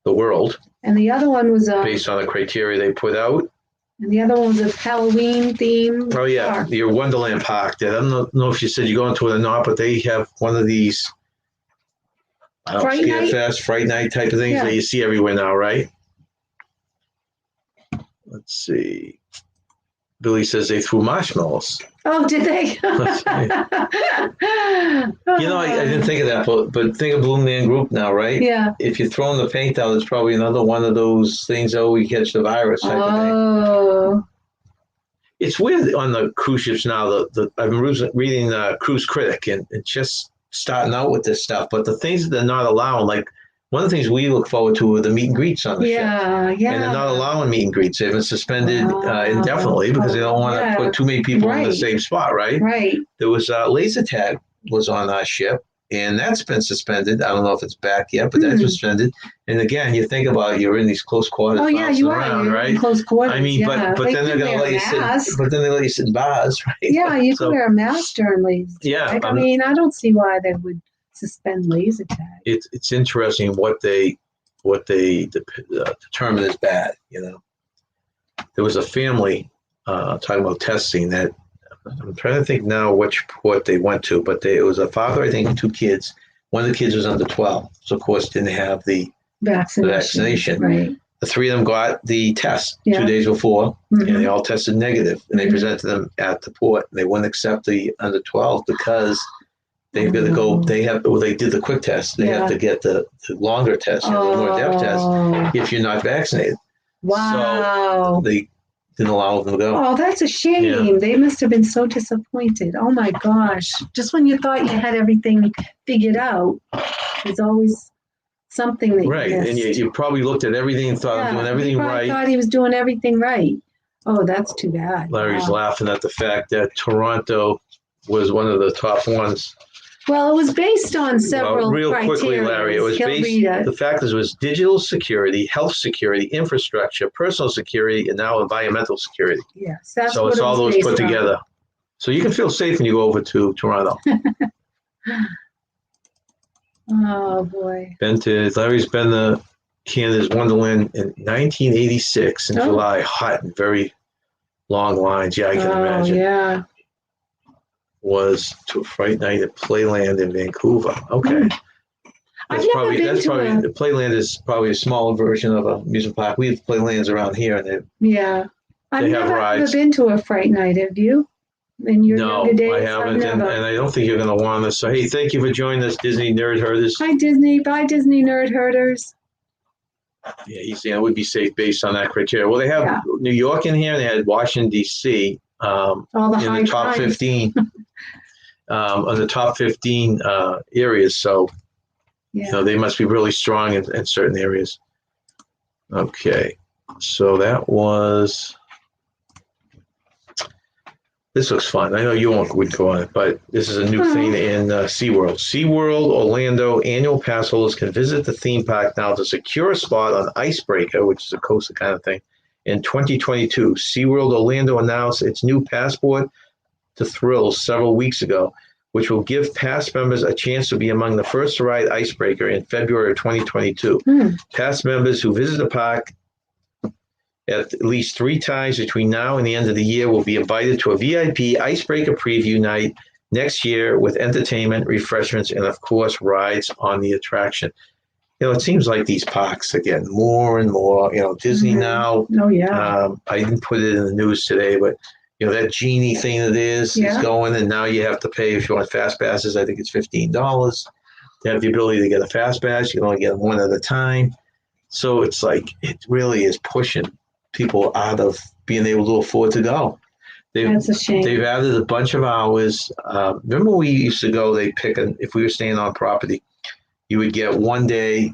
the world? And the other one was based on the criteria they put out. And the other one was a Halloween theme. Oh, yeah. Park. Your Wonderland Park. I don't know if you said you're going to it or not, but they have one of these Fright Night type of things that you see everywhere now, right? Let's see. Billy says they threw marshmallows. Oh, did they? You know, I didn't think of that, but think of Blue Man Group now, right? Yeah. If you're throwing the paint out, it's probably another one of those things, we catch the virus type of thing. It's weird on the cruise ships now. I've been reading Cruise Critic and just starting out with this stuff, but the things that they're not allowing, like one of the things we look forward to are the meet and greets on the ship. Yeah. And they're not allowing meet and greets. They've been suspended indefinitely because they don't want to put too many people in the same spot, right? Right. There was laser tag was on our ship, and that's been suspended. I don't know if it's back yet, but that's suspended. And again, you think about it, you're in these close quarters. Oh yeah, you are right? In close quarters. I mean, but then they're going to let you sit. But then they let you sit in bars, right? Yeah, you can wear a mask during laser tag. Yeah, I mean, I don't see why they would suspend laser tag. It's interesting what they determine as bad. You know, there was a family talking about testing that. I'm trying to think now which port they went to, but it was a father, I think, and two kids. One of the kids was under 12, so of course didn't have the vaccination. Right. The three of them got the test 2 days before, and they all tested negative. And they presented them at the port, and they wouldn't accept the under 12 because they've got to go. They did the quick test. They have to get the longer test, the more depth test, if you're not vaccinated. Wow. So they didn't allow them to go. Oh, that's a shame. Yeah. They must have been so disappointed. Oh my gosh. Just when you thought you had everything figured out, there's always something that you missed. And you probably looked at everything and thought doing everything right. Thought he was doing everything right. Oh, that's too bad. Larry's laughing at the fact that Toronto was one of the top ones. Well, it was based on several criteria. Quickly, Larry, it was the fact is it was digital security, health security, infrastructure, personal security, and now environmental security. Yes, that's so it's all those put together. So you can feel safe when you go over to Toronto. Oh boy. Larry's been to Canada's Wonderland in 1986 in July, hot and very long lines. Yeah, I can imagine. Yeah. Was to a Fright Night at Playland in Vancouver. Okay. I've never been to the Playland is probably a smaller version of a amusement park. We have Playlands around here, and I've have never rides. been to a Fright Night. Have you? In your younger days? I haven't, and I don't think you're going to want us. So, hey, thank you for joining us, Disney Nerd Herders. Hi, Disney. Bye, Disney Nerd Herders. Yeah, he's saying it would be safe based on that criteria. Well, they have New York in here, and they had Washington, D.C. All the in the top 15. On the top 15 areas. So, they must be really strong in certain areas. Okay. So that was... This looks fun. I know you would go on it, but this is a new thing in SeaWorld. SeaWorld Orlando annual pass holders can visit the theme park now to secure a spot on Icebreaker, which is a coaster kind of thing, in 2022. SeaWorld Orlando announced its new passport to thrills several weeks ago, which will give pass members a chance to be among the first to ride Icebreaker in February of 2022. Pass members who visit the park at least 3 times between now and the end of the year will be invited to a VIP Icebreaker preview night next year with entertainment, refreshments, and, of course, rides on the attraction. It seems like these parks are getting more and more, Disney now. Oh, yeah. I didn't put it in the news today, but, that Genie thing that is going, and now you have to pay if you want fast passes. I think it's $15 to have the ability to get a fast pass. You can only get them one at a time. So it's like it really is pushing people out of being able to afford to go. That's a shame. They've added a bunch of hours. Remember when we used to go, if we were staying on property, you would get one day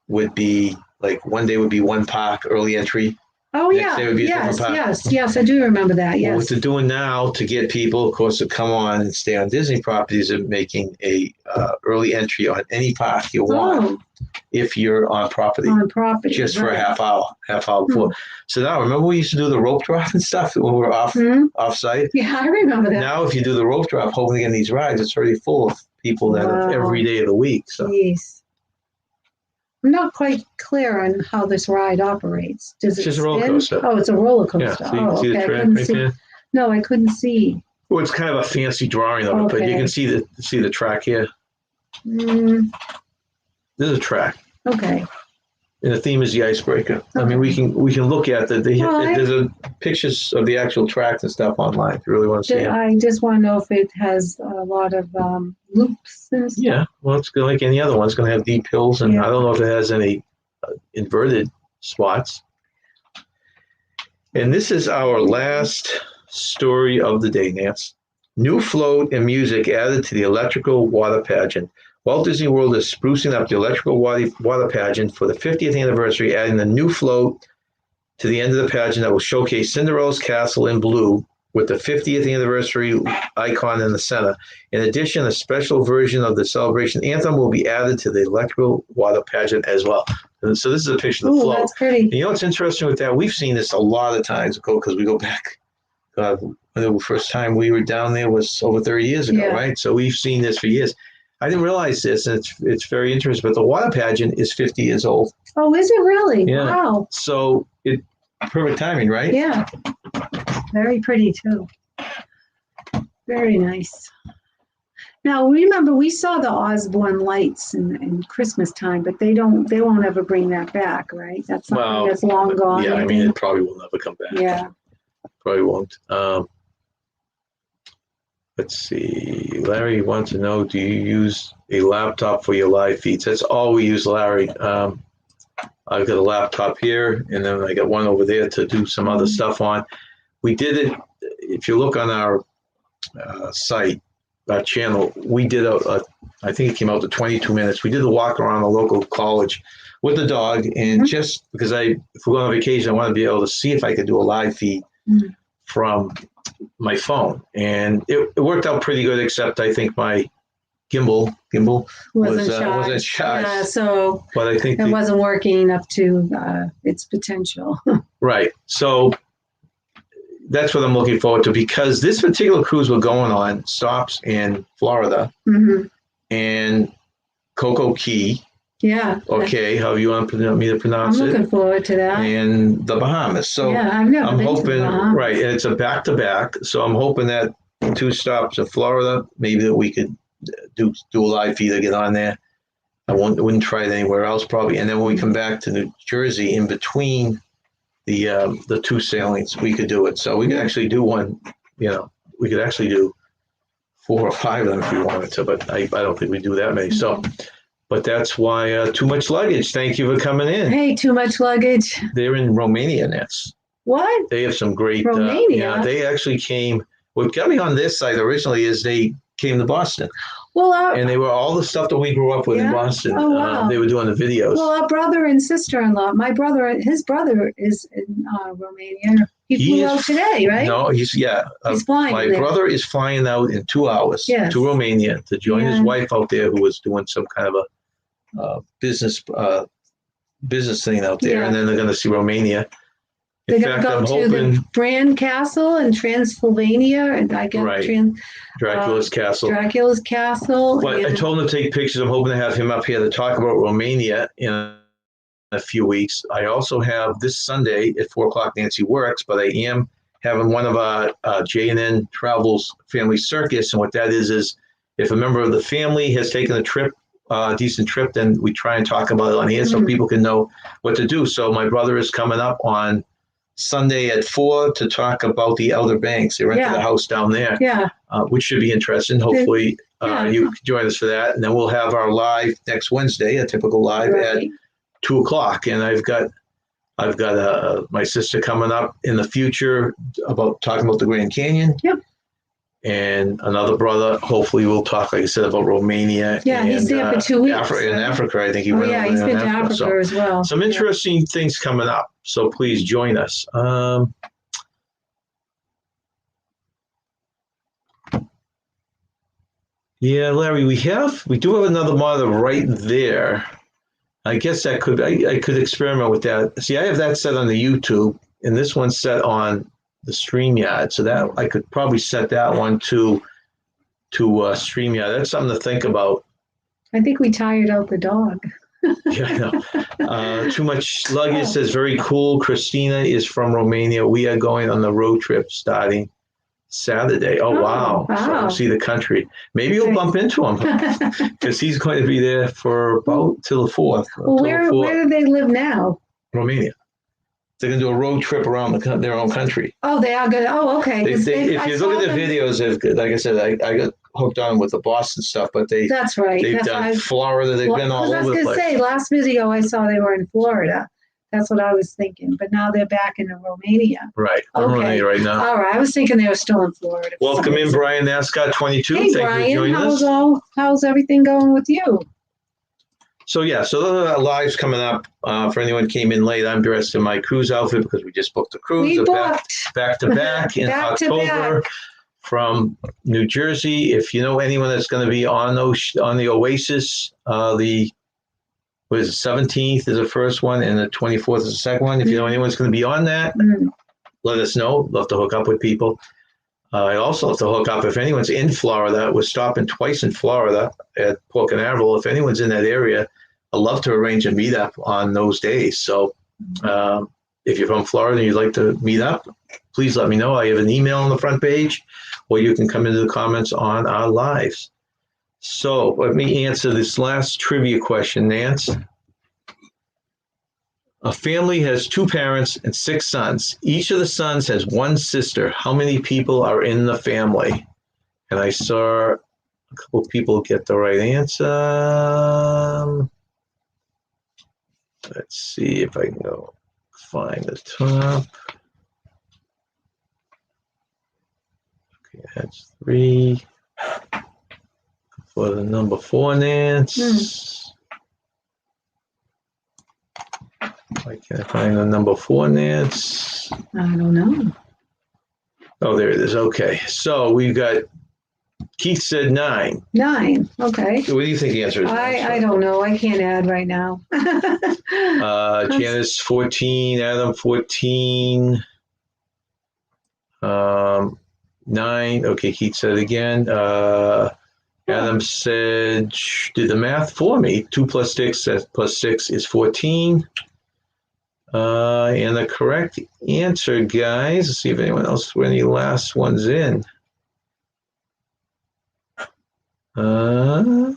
would be one park early entry. Oh, yeah. Yes, I do remember that, yes. Well, what they're doing now to get people, of course, to come on and stay on Disney properties are making a early entry on any park you want if you're on property. Just for a half hour before. So now, remember we used to do the rope drop and stuff when we were off-site? Yeah, I remember that. Now, if you do the rope drop, hoping to get these rides, it's already full of people that are every day of the week. So. Jeez. I'm not quite clear on how this ride operates. Does it It's just a roller coaster. Oh, it's a roller coaster. Yeah, so you can see the track right there. No, I couldn't see. Well, it's kind of a fancy drawing of it, but you can see the track here. There's a track. Okay. And the theme is the Icebreaker. Okay. I mean, we can look at there's pictures of the actual tracks and stuff online if you really want to see it. I just want to know if it has a lot of loops and stuff. Yeah, well, it's going like any other one. It's going to have deep hills, and I don't know if it has any inverted spots. And this is our last story of the day, Nance. New float and music added to the electrical water pageant. Walt Disney World is sprucing up the electrical water pageant for the 50th anniversary, adding the new float to the end of the pageant that will showcase Cinderella's castle in blue with the 50th anniversary icon in the center. In addition, a special version of the celebration anthem will be added to the electrical water pageant as well. And so this is a picture of the float. That's pretty. And what's interesting with that? We've seen this a lot of times because we go back. The first time we were down there was over 30 years ago, right? So we've seen this for years. I didn't realize this, and it's very interesting. But the water pageant is 50 years old. Oh, is it really? Yeah. Wow. So perfect timing, right? Yeah. Very pretty too. Very nice. Now remember, we saw the Osborne lights in Christmas time, but they won't ever bring that back, right? That's something that's long gone. Yeah, I mean, it probably will never come back. Yeah. Probably won't. Let's see. Larry wants to know, do you use a laptop for your live feeds? That's all we use, Larry. I've got a laptop here, and then I got one over there to do some other stuff on. We did it. If you look on our site, our channel, we did I think it came out to 22 minutes. We did a walk around a local college with the dog, and just because if we're going on vacation, I want to be able to see if I could do a live feed from my phone, and it worked out pretty good, except I think my gimbal wasn't charged. Yeah, so but I think it wasn't working up to its potential. Right. So that's what I'm looking forward to, because this particular cruise we're going on stops in Florida and Coco Key. Yeah. Okay, how you want me to pronounce it? I'm looking forward to that. And the Bahamas. So yeah, I've never been to the Bahamas. Right, and it's a back-to-back. So I'm hoping that 2 stops in Florida, maybe that we could do a live feed to get on there. I wouldn't try it anywhere else probably. And then when we come back to New Jersey, in between the two sailings, we could do it. So we could actually do one. We could actually do 4 or 5 of them if we wanted to, but I don't think we do that many. So, but that's why Too Much Luggage. Thank you for coming in. Hey, Too Much Luggage. They're in Romania, Nance. What? They have some great. Romania. They actually came. What got me on this site originally is they came to Boston. Well, and they were all the stuff that we grew up with in Boston. Oh, wow. They were doing the videos. Well, our brother and sister-in-law, his brother is in Romania. He flew out today, right? No, he's flying. My brother is flying out in 2 hours to Romania to join his wife out there, who was doing some kind of a business thing out there, and then they're going to see Romania. They're going to go to the Bran Castle in Transylvania, and I guess Dracula's Castle. Dracula's Castle. But I told him to take pictures. I'm hoping to have him up here to talk about Romania in a few weeks. I also have this Sunday at 4:00 Nancy Works, but I am having one of our J&N Travels family circus. And what that is if a member of the family has taken a trip, decent trip, then we try and talk about it on here so people can know what to do. So my brother is coming up on Sunday at 4 to talk about the Outer Banks. They rented the house down there, which should be interesting. Hopefully you can join us for that. And then we'll have our live next Wednesday, a typical live at 2:00. And I've got my sister coming up in the future talking about the Grand Canyon. Yep. And another brother, hopefully we'll talk, like I said, about Romania. Yeah, he's there for 2 weeks. In Africa, I think he went over there. He's been to Africa as well. Some interesting things coming up, so please join us. Larry, we do have another monitor right there. I guess that I could experiment with that. See, I have that set on the YouTube, and this one's set on the StreamYard, so that I could probably set that one to StreamYard. That's something to think about. I think we tired out the dog. Yeah, I know. Too Much Luggage says, very cool. Christina is from Romania. We are going on the road trip starting Saturday. Oh, wow. So see the country. Maybe you'll bump into him because he's going to be there for about till the 4th. Well, where do they live now? Romania. They're going to do a road trip around their own country. Oh, they are good. Oh, okay. If you look at the videos, like I said, I got hooked on with the Boston stuff, but that's right. They've done Florida. They've been all over the place. I was going to say, last video I saw they were in Florida. That's what I was thinking. But now they're back in Romania. Right. I'm in Romania right now. All right. I was thinking they were still in Florida. Welcome in, Brian Nascott 22. Hey, Brian, you for joining us. How's everything going with you? So those are lives coming up. For anyone who came in late, I'm dressed in my cruise outfit because we just booked the cruise. Back to back in October from New Jersey. If you know anyone that's going to be on the Oasis, the 17th is the first one and the 24th is the second one. If you know anyone's going to be on that, let us know. Love to hook up with people. I also have to hook up if anyone's in Florida. We're stopping twice in Florida at Port Canaveral. If anyone's in that area, I'd love to arrange a meetup on those days. So if you're from Florida and you'd like to meet up, please let me know. I have an email on the front page, or you can come into the comments on our lives. So let me answer this last trivia question, Nance. A family has 2 parents and 6 sons. Each of the sons has 1 sister. How many people are in the family? And I saw a couple people get the right answer. Let's see if I can go find the top. Okay, that's 3. For the number 4, Nance. Why can't I find the number 4, Nance? I don't know. Oh, there it is. Okay. So we've got, Keith said 9. 9. Okay. So what do you think the answer is? I don't know. I can't add right now. Janice 14, Adam 14. 9. Okay, Keith said again. Adam said, did the math for me. 2 plus 6 plus 6 is 14. And the correct answer, guys, let's see if anyone else threw any last ones in. Okay,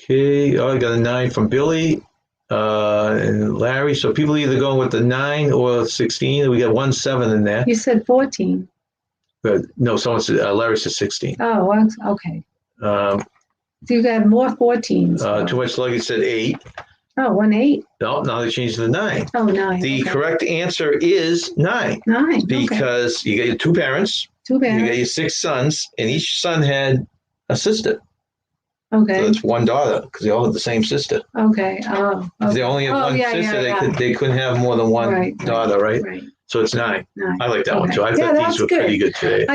Okay. Oh, I got a 9 from Billy and Larry. So people either going with the 9 or 16. We got 1 7 in there. You said 14. But no, someone said Larry said 16. Oh, okay. So you got more 14s. Too much luggage said 8. Oh, 1 8. No, now they changed to the 9. Oh, 9. The correct answer is 9. 9. Because you got your 2 parents. 2 parents. You got your 6 sons, and each son had a sister. Okay. So it's 1 daughter because they all have the same sister. Okay. Oh. If they only have one sister, they couldn't have more than one daughter, right? Right. So it's 9. 9. I like that one Okay. too. I thought these were pretty good today.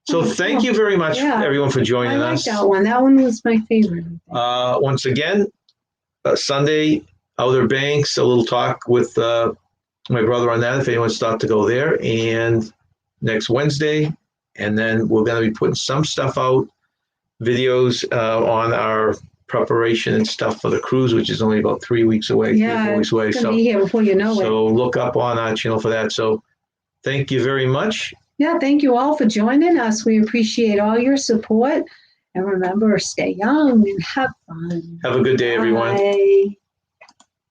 So thank you very much, everyone, for joining us. I like that one. That one was my favorite. Once again, Sunday, Outer Banks, a little talk with my brother on that, if anyone wants to go there. And next Wednesday, and then we're going to be putting some stuff out, videos on our preparation and stuff for the cruise, which is only about 3 weeks away, 3 or 4 weeks away. It's going to be here before you know it. So look up on our channel for that. So thank you very much. Yeah, thank you all for joining us. We appreciate all your support. And remember, stay young and have fun. Have a good day, everyone. Bye.